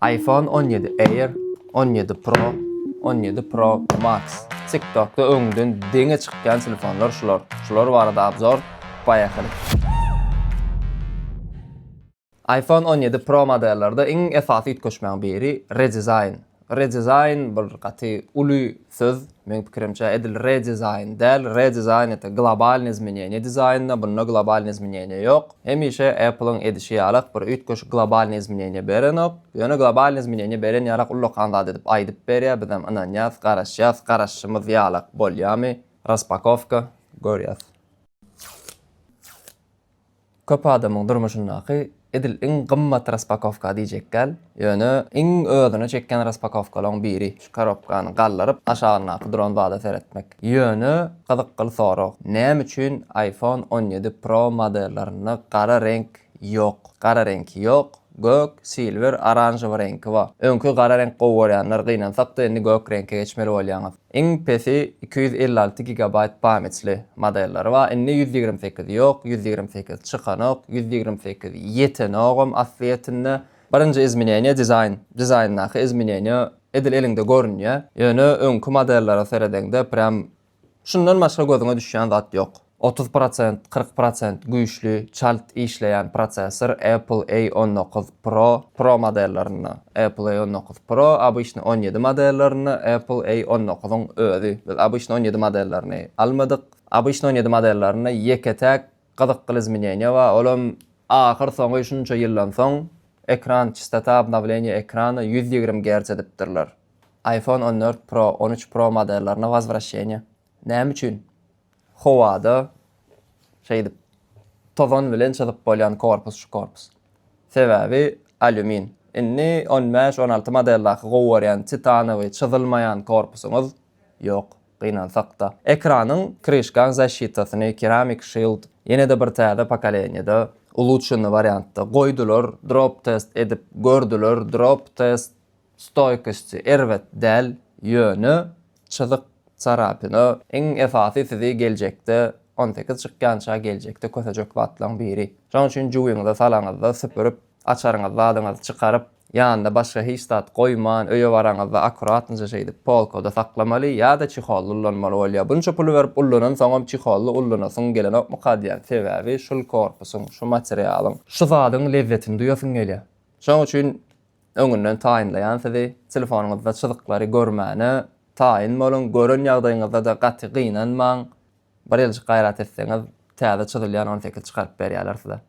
iPhone 17 Air, 17 Pro, 17 Pro Max. TikTok'da öňden deňe çykýan telefonlar şular. Şular barada abzor baýaky. iPhone 17 Pro modellarda iň esasy ýetgeşmäň biri redesign. Redesign bir gaty uly söz, men pikirimçe edil redesign del, redesign ete global izmenýäne dizaynna, bunda global izmenýäne ýok. Hemişe Apple'ın edişi ýalyk bir üýtgeş global izmenýäne berenok, ýöne global izmenýäne beren ýarak ullakan zat edip aýdyp berýär, bizem anan ýaz, garaşymyz ýalyk bolýarmy? Raspakovka görýäs. Köp adamyň durmuşyndaky edil iň gymmat raspakovka diýjekkäl, ýöne iň özüne çekken raspakovkalaryň biri. Şu korobkany gallaryp aşagyna duran bada seretmek. Ýöne gyzykly sorag. Näme üçin iPhone 17 Pro modellaryna gara renk ýok? Gara renk ýok. Gök, silver, aranjy renki bar. Öňkü gara renk gowurýanlar gynansak da endi gök renkge geçmeli bolýaňyz. Iň pesi 256 GB pametli modellary bar. Endi 128 ýok, 128 çykanok, 128 ýetenogam asliýetinde. Birinji izmenýäne dizayn. Dizaynnaky izmenýäne edil elinde görünýär. Ýöne öňkü modellara seredende pram şundan başga gözüňe düşýän zat ýok. 30%, 40% güýçlü, çalt işleýän prosesor Apple A19 Pro modellaryna, Apple A19 Pro, abyşny 17 modellaryna, Apple A19'un özü. Biz abyşny 17 modellaryny almadyk. Abyşny 17 modellaryna ýeketäk gyzykly izmenýäne we olam ahir soňy şunça ýyldan soň ekran çystata obnowlenie ekrany 120 Hz edipdirler. iPhone 14 Pro, 13 Pro modellaryna возвращение. Näme üçin? Howada tozan bilen çyzyp bolýan korpus. Sebäbi alümin. Inni 15-16 modellaky gowurýan titanowy çyzylmaýan korpusyňyz ýok. Gynansak-da. Ekranyň krышкаň защитаsyny keramik shield ýene-de bir täze pokoleniýede ulutşyny variantda goýdular, drop test edip gördüler, drop test stoykasy erwet del ýöne çyzyk sarapyny iň esasy sizi geljekde 18 çykkança geljekde kösejek watlaryň biri. Şoň üçin juwuňyza salaňyzda süpürüp, açaryňyzda adyňyzy çykaryp, ýanynda başga hiç zat goýman, öýe baraňyzda akuratynca şeýdi polkada saklamaly ýa-da çyholly ullanmaly bolýar. Bunça pul berip ullanan soňam çyholly ullanasyň gelenok mukaddiýan sebäbi şol korpusyň, şu materialyň, şu zadyň lezzetini duýasyň gelýär. Şoň üçin öňünden taýinlaýan sizi telefonuňyzda çyzyklary görmäni taýin bolun, görün ýagdaýyňyzda da gaty gynanmaň. Bir ýylçyk gaýrat etseňiz, täze çyzylýan 18 çykaryp berýärler size.